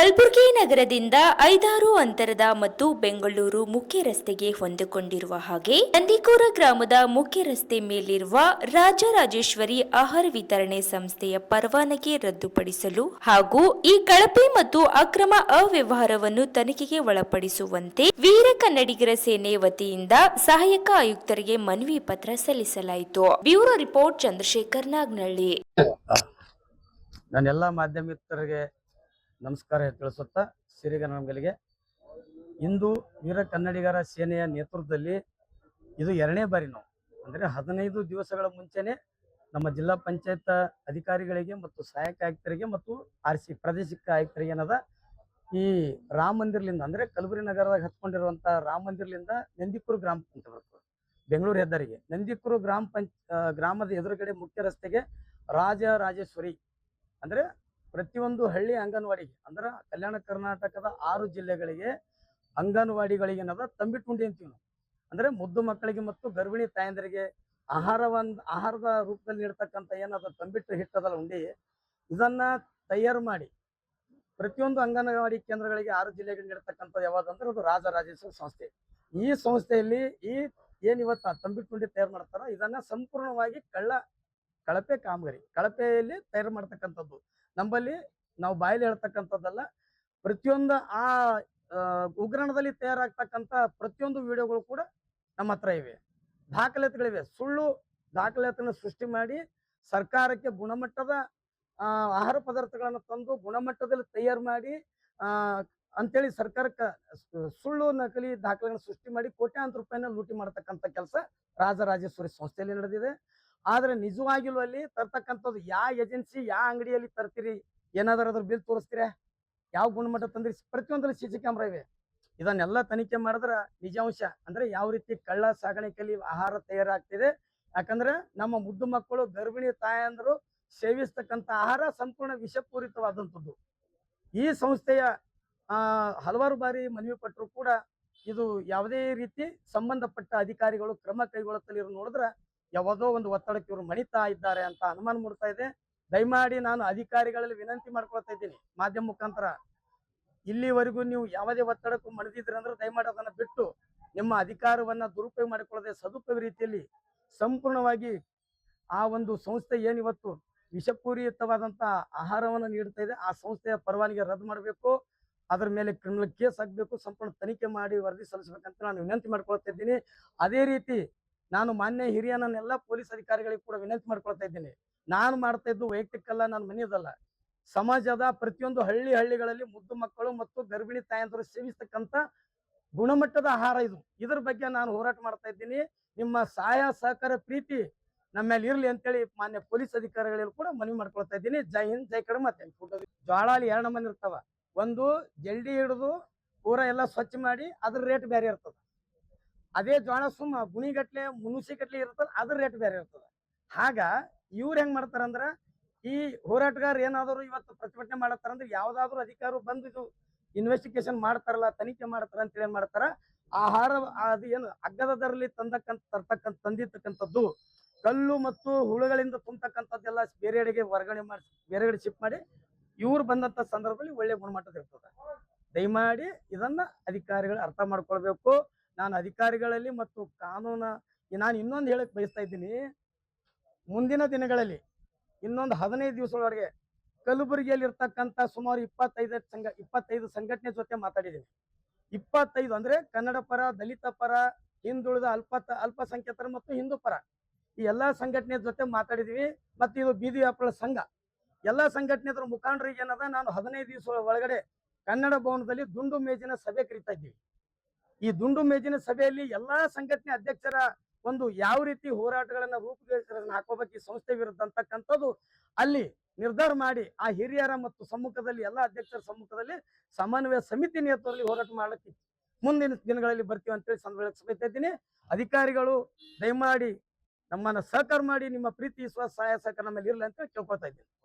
ಕಲಬುರಗಿ ನಗರದಿಂದ 5-6 ಅಂತರದ ಮತ್ತು ಬೆಂಗಳೂರು ಮುಖ್ಯ ರಸ್ತೆಗೆ ಹೊಂದಿಕೊಂಡಿರುವ ಹಾಗೆ ನಂದಿಕೂರ ಗ್ರಾಮದ ಮುಖ್ಯ ರಸ್ತೆ ಮೇಲಿರುವ ರಾಜರಾಜೇಶ್ವರಿ ಆಹಾರ ವಿತರಣೆ ಸಂಸ್ಥೆಯ ಪರವಾನಗಿ ರದ್ದುಪಡಿಸಲು ಹಾಗೂ ಈ ಕಳಪೆ ಮತ್ತು ಅಕ್ರಮ ಅವ್ಯವಹಾರವನ್ನು ತನಿಖೆಗೆ ಒಳಪಡಿಸುವಂತೆ ವೀರ ಕನ್ನಡಿಗರ ಸೇನೆ ವತಿಯಿಂದ ಸಹಾಯಕ ಆಯುಕ್ತರಿಗೆ ಮನವಿ ಪತ್ರ ಸಲ್ಲಿಸಲಾಯಿತು. Bureau report Chandrashekhar Nagnalli. ನಾನೆಲ್ಲ ಮಾಧ್ಯಮಿಕರಿಗೆ ನಮಸ್ಕಾರ ತಿಳಿಸುತ್ತಾ ಸಿರಿಗನ್ನಡಿಗರಿಗೆ ಇಂದು ವೀರ ಕನ್ನಡಿಗರ ಸೇನೆಯ ನೇತೃತ್ವದಲ್ಲಿ ಇದು 2ನೇ ಬಾರಿ ನಾವು ಅಂದರೆ 15 ದಿವಸಗಳ ಮುಂಚೆನೆ ನಮ್ಮ ಜಿಲ್ಲಾ ಪಂಚಾಯತ್ ಅಧಿಕಾರಿಗಳಿಗೆ ಮತ್ತು ಸಹಾಯಕ ಆಯುಕ್ತರಿಗೆ ಮತ್ತು ಆರ್ಸಿ ಪ್ರಾದೇಶಿಕ ಆಯುಕ್ತರಿಗೆ ಏನದ ಈ ರಾಮ ಮಂದಿರಲಿಂದ ಅಂದರೆ ಕಲಬುರಗಿ ನಗರದಾಗ ಹತ್ಕೊಂಡಿರುವಂಥ ರಾಮ ಮಂದಿರಲಿಂದ ನಂದಿಕೂರು ಗ್ರಾಮ ಅಂತ ಬರ್ತದೆ ಬೆಂಗಳೂರು ಹೆದ್ದಾರಿಗೆ ನಂದಿಕೂರು ಗ್ರಾಮದ ಎದುರುಗಡೆ ಮುಖ್ಯ ರಸ್ತೆಗೆ ರಾಜರಾಜೇಶ್ವರಿ ಅಂದರೆ ಪ್ರತಿಯೊಂದು ಹಳ್ಳಿ ಅಂಗನವಾಡಿಗೆ ಅಂದ್ರೆ ಕಲ್ಯಾಣ ಕರ್ನಾಟಕದ 6 ಜಿಲ್ಲೆಗಳಿಗೆ ಅಂಗನವಾಡಿಗಳಿಗೆ ಏನದ ತಂಬಿಟ್ಟುಂಡಿ ಅಂತೀವಿ ನಾವು. ಅಂದ್ರೆ ಮುದ್ದು ಮಕ್ಕಳಿಗೆ ಮತ್ತು ಗರ್ಭಿಣಿ ತಾಯಂದರಿಗೆ ಆಹಾರದ ರೂಪದಲ್ಲಿ ನೀಡ್ತಕ್ಕಂಥ ಏನದ ತಂಬಿಟ್ಟು ಹಿಟ್ಟದಲ್ಲ ಉಂಡಿ, ಇದನ್ನ ತಯಾರು ಮಾಡಿ ಪ್ರತಿಯೊಂದು ಅಂಗನವಾಡಿ ಕೇಂದ್ರಗಳಿಗೆ 6 ಜಿಲ್ಲೆಗಳಿಗೆ ನೀಡ್ತಕ್ಕಂಥದ್ದು ಯಾವ್ದಂದ್ರೆ ಅದು ರಾಜರಾಜೇಶ್ವರಿ ಸಂಸ್ಥೆ. ಈ ಸಂಸ್ಥೆಯಲ್ಲಿ ಏನಿವತ್ತು ತಂಬಿಟ್ಟುಂಡಿ ತಯಾರು ಮಾಡ್ತಾರೋ ಇದನ್ನ ಸಂಪೂರ್ಣವಾಗಿ ಕಳಪೆ ಕಾಮಗಾರಿ ಕಳಪೆಯಲ್ಲಿ ತಯಾರು ಮಾಡ್ತಕ್ಕಂಥದ್ದು. ನಮ್ಮಲ್ಲಿ ನಾವು ಬಾಯಲ್ಲಿ ಹೇಳ್ತಕ್ಕಂಥದ್ದಲ್ಲ, ಪ್ರತಿಯೊಂದು ಆ ಉಗ್ರಾಣದಲ್ಲಿ ತಯಾರಾಗ್ತಕ್ಕಂಥ ಪ್ರತಿಯೊಂದು ವಿಡಿಯೋಗಳು ಕೂಡ ನಮ್ಮ ಹತ್ರ ಇವೆ, ದಾಖಲಾತಿಗಳಿವೆ. ಸುಳ್ಳು ದಾಖಲಾತಿಯನ್ನು ಸೃಷ್ಟಿ ಮಾಡಿ ಸರ್ಕಾರಕ್ಕೆ ಗುಣಮಟ್ಟದ ಆಹಾರ ಪದಾರ್ಥಗಳನ್ನು ತಂದು ಗುಣಮಟ್ಟದಲ್ಲಿ ತಯಾರು ಮಾಡಿ ಅಂತೇಳಿ ಸರ್ಕಾರಕ್ಕೆ ಸುಳ್ಳು ನಕಲಿ ದಾಖಲೆಗಳನ್ನು ಸೃಷ್ಟಿ ಮಾಡಿ ಕೋಟ್ಯಾಂತರ ರೂಪಾಯಿನ ಲೂಟಿ ಮಾಡ್ತಕ್ಕಂಥ ಕೆಲಸ ರಾಜರಾಜೇಶ್ವರಿ ಸಂಸ್ಥೆಯಲ್ಲಿ ನಡೆದಿದೆ. ಆದ್ರೆ ನಿಜವಾಗಿಲೂ ಅಲ್ಲಿ ತರ್ತಕ್ಕಂಥದ್ದು ಯಾವ ಏಜೆನ್ಸಿ ಯಾವ ಅಂಗಡಿಯಲ್ಲಿ ತರ್ತೀರಿ, ಏನಾದರೂ ಅದ್ರ ಬಿಲ್ ತೋರಿಸ್ತೀರಾ, ಯಾವ ಗುಣಮಟ್ಟ ತಂದ್ರಿ, ಪ್ರತಿಯೊಂದರಲ್ಲಿ CC ಕ್ಯಾಮ್ರಾ ಇವೆ. ಇದನ್ನೆಲ್ಲ ತನಿಖೆ ಮಾಡಿದ್ರೆ ನಿಜಾಂಶ ಅಂದ್ರೆ ಯಾವ ರೀತಿ ಕಳ್ಳ ಸಾಗಾಣಿಕೆಯಲ್ಲಿ ಆಹಾರ ತಯಾರಾಗ್ತಿದೆ. ಯಾಕಂದ್ರೆ ನಮ್ಮ ಮುದ್ದು ಮಕ್ಕಳು ಗರ್ಭಿಣಿ ತಾಯಂದರು ಸೇವಿಸ್ತಕ್ಕಂಥ ಆಹಾರ ಸಂಪೂರ್ಣ ವಿಷಪೂರಿತವಾದಂಥದ್ದು. ಈ ಸಂಸ್ಥೆಯ ಹಲವಾರು ಬಾರಿ ಮನವಿ ಪಟ್ಟರು ಕೂಡ ಇದು ಯಾವುದೇ ರೀತಿ ಸಂಬಂಧಪಟ್ಟ ಅಧಿಕಾರಿಗಳು ಕ್ರಮ ಕೈಗೊಳ್ಳುತ್ತಲೇ ನೋಡಿದ್ರೆ ಯಾವುದೋ ಒಂದು ಒತ್ತಡಕ್ಕೆ ಇವರು ಮಣಿತಾ ಇದ್ದಾರೆ ಅಂತ ಅನುಮಾನ ಮೂಡ್ತಾ ಇದೆ. ದಯಮಾಡಿ ನಾನು ಅಧಿಕಾರಿಗಳಲ್ಲಿ ವಿನಂತಿ ಮಾಡ್ಕೊಳ್ತಾ ಇದ್ದೀನಿ ಮಾಧ್ಯಮ ಮುಖಾಂತರ, ಇಲ್ಲಿವರೆಗೂ ನೀವು ಯಾವುದೇ ಒತ್ತಡಕ್ಕೂ ಮಣಿದಿದ್ರಿ ಅಂದ್ರೆ ದಯಮಾಡಿ ಅದನ್ನ ಬಿಟ್ಟು ನಿಮ್ಮ ಅಧಿಕಾರವನ್ನ ದುರುಪಯೋಗ ಮಾಡಿಕೊಳ್ಳದೆ ಸದುಪಯೋಗ ರೀತಿಯಲ್ಲಿ ಸಂಪೂರ್ಣವಾಗಿ ಆ ಒಂದು ಸಂಸ್ಥೆ ಏನಿವತ್ತು ವಿಷಪೂರಿತವಾದಂತ ಆಹಾರವನ್ನು ನೀಡ್ತಾ ಇದೆ ಆ ಸಂಸ್ಥೆಯ ಪರವಾನಗಿ ರದ್ದು ಮಾಡಬೇಕು, ಅದರ ಮೇಲೆ ಕ್ರಿಮಿನಲ್ ಕೇಸ್ ಹಾಕಬೇಕು, ಸಂಪೂರ್ಣ ತನಿಖೆ ಮಾಡಿ ವರದಿ ಸಲ್ಲಿಸಬೇಕಂತ ನಾನು ವಿನಂತಿ ಮಾಡ್ಕೊಳ್ತಾ ಇದ್ದೀನಿ. ಅದೇ ರೀತಿ ನಾನು ಮಾನ್ಯ ಹಿರಿಯ ನನ್ನೆಲ್ಲ ಪೊಲೀಸ್ ಅಧಿಕಾರಿಗಳಿಗೆ ಕೂಡ ವಿನಂತಿ ಮಾಡ್ಕೊಳ್ತಾ ಇದ್ದೀನಿ, ನಾನು ಮಾಡ್ತಾ ಇದ್ದು ವೈಯಕ್ತಿಕಲ್ಲ, ನಾನು ಮನೆಯದಲ್ಲ, ಸಮಾಜದ ಪ್ರತಿಯೊಂದು ಹಳ್ಳಿಗಳಲ್ಲಿ ಮುದ್ದು ಮಕ್ಕಳು ಮತ್ತು ಗರ್ಭಿಣಿ ತಾಯಂದರು ಸೇವಿಸ್ತಕ್ಕಂಥ ಗುಣಮಟ್ಟದ ಆಹಾರ ಇದು. ಇದ್ರ ಬಗ್ಗೆ ನಾನು ಹೋರಾಟ ಮಾಡ್ತಾ ಇದ್ದೀನಿ. ನಿಮ್ಮ ಸಹಾಯ ಸಹಕಾರ ಪ್ರೀತಿ ನಮ್ಮ ಮೇಲೆ ಇರ್ಲಿ ಅಂತೇಳಿ ಮಾನ್ಯ ಪೊಲೀಸ್ ಅಧಿಕಾರಿಗಳಲ್ಲಿ ಕೂಡ ಮನವಿ ಮಾಡ್ಕೊಳ್ತಾ ಇದ್ದೀನಿ. ಜೈ ಹಿಂದ್ ಜೈ ಕಡಿಮೆ. ಮತ್ತೆ ಜೋಳ ಅಲ್ಲಿ 2 ನಮೂನೆ ಇರ್ತಾವ, ಒಂದು ಜಲ್ದಿ ಹಿಡಿದು ಪೂರ ಎಲ್ಲ ಸ್ವಚ್ಛ ಮಾಡಿ ಅದ್ರ ರೇಟ್ ಬೇರೆ ಇರ್ತದೆ, ಅದೇ ಜೋಳ ಸುಮ್ಮ ಗುಣಿಗಟ್ಲೆ ಮುನುಸಿಗಟ್ಲೆ ಇರ್ತದೆ ಅದ್ರ ರೇಟ್ ಬೇರೆ ಇರ್ತದೆ. ಹಾಗ ಇವ್ರು ಹೆಂಗ್ ಮಾಡ್ತಾರಂದ್ರ ಈ ಹೋರಾಟಗಾರ ಏನಾದ್ರು ಇವತ್ತು ಪ್ರತಿಭಟನೆ ಮಾಡತ್ತಾರಂದ್ರೆ ಯಾವ್ದಾದ್ರು ಅಧಿಕಾರಿ ಬಂದು ಇದು ಇನ್ವೆಸ್ಟಿಗೇಷನ್ ಮಾಡ್ತಾರಲ್ಲ, ತನಿಖೆ ಮಾಡ್ತಾರ ಅಂತೇಳಿ ಏನ್ ಮಾಡ್ತಾರ, ಆಹಾರ ಅದು ಏನು ಅಗ್ಗದ ದರದಲ್ಲಿ ತಂದಿರ್ತಕ್ಕಂಥದ್ದು ಕಲ್ಲು ಮತ್ತು ಹುಳುಗಳಿಂದ ತುಂಬತಕ್ಕಂಥದ್ದೆಲ್ಲ ಬೇರೆಡೆಗೆ ವರ್ಗಾವಣೆ ಮಾಡಿ ಬೇರೆಡೆ ಶಿಫ್ಟ್ ಮಾಡಿ ಇವ್ರು ಬಂದಂತ ಸಂದರ್ಭದಲ್ಲಿ ಒಳ್ಳೆ ಗುಣಮಟ್ಟದ ಇರ್ತದೆ. ದಯಮಾಡಿ ಇದನ್ನ ಅಧಿಕಾರಿಗಳು ಅರ್ಥ ಮಾಡ್ಕೊಳ್ಬೇಕು. ನಾನು ಅಧಿಕಾರಿಗಳಲ್ಲಿ ಮತ್ತು ನಾನು ಇನ್ನೊಂದು ಹೇಳಕ್ ಬಯಸ್ತಾ ಇದ್ದೀನಿ, ಮುಂದಿನ ದಿನಗಳಲ್ಲಿ ಇನ್ನೊಂದು 15 ದಿವಸದವರೆಗೆ ಕಲಬುರಗಿಯಲ್ಲಿ ಇರ್ತಕ್ಕಂಥ ಸುಮಾರು 25 ಸಂಘಟನೆ ಜೊತೆ ಮಾತಾಡಿದ್ದೀನಿ. 25 ಅಂದ್ರೆ ಕನ್ನಡ ಪರ, ದಲಿತ ಪರ, ಹಿಂದುಳಿದ ಅಲ್ಪಸಂಖ್ಯಾತರ ಮತ್ತು ಹಿಂದೂ ಪರ ಈ ಎಲ್ಲಾ ಸಂಘಟನೆ ಜೊತೆ ಮಾತಾಡಿದ್ವಿ. ಮತ್ತೆ ಇದು ಬೀದಿ ವ್ಯಾಪಾರ ಸಂಘ ಎಲ್ಲಾ ಸಂಘಟನೆ ಮುಖಂಡರಿಗೆ ಏನದ ನಾನು 15 ದಿವಸ ಒಳಗಡೆ ಕನ್ನಡ ಭವನದಲ್ಲಿ ದುಂಡು ಮೇಜಿನ ಸಭೆ ಕರೀತಾ ಇದ್ದೀವಿ. ಈ ದುಂಡು ಮೇಜಿನ ಸಭೆಯಲ್ಲಿ ಎಲ್ಲಾ ಸಂಘಟನೆ ಅಧ್ಯಕ್ಷರ ಒಂದು ಯಾವ ರೀತಿ ಹೋರಾಟಗಳನ್ನ ರೂಪುರೇಷೆಗಳನ್ನು ಹಾಕೋಬೇಕು ಈ ಸಂಸ್ಥೆ ವಿರುದ್ಧ ಅಂತಕ್ಕಂಥದ್ದು ಅಲ್ಲಿ ನಿರ್ಧಾರ ಮಾಡಿ ಆ ಹಿರಿಯರ ಮತ್ತು ಸಮ್ಮುಖದಲ್ಲಿ ಎಲ್ಲಾ ಅಧ್ಯಕ್ಷರ ಸಮ್ಮುಖದಲ್ಲಿ ಸಮನ್ವಯ ಸಮಿತಿ ನೇತೃತ್ವದಲ್ಲಿ ಹೋರಾಟ ಮಾಡಲಿಕ್ಕೆ ಮುಂದಿನ ದಿನಗಳಲ್ಲಿ ಬರ್ತೀವಿ ಅಂತೇಳಿ ಸಂದರ್ಭ ಇದ್ದೀನಿ. ಅಧಿಕಾರಿಗಳು ದಯಮಾಡಿ ನಮ್ಮನ್ನ ಸಹಕಾರ ಮಾಡಿ ನಿಮ್ಮ ಪ್ರೀತಿ ವಿಶ್ವಾಸ ಸಹಾಯ ಸಹಕಾರ ನಮ್ಮಲ್ಲಿ ಇರಲಿ ಅಂತ ಕೇಳ್ಕೊತಾ ಇದ್ದೀನಿ.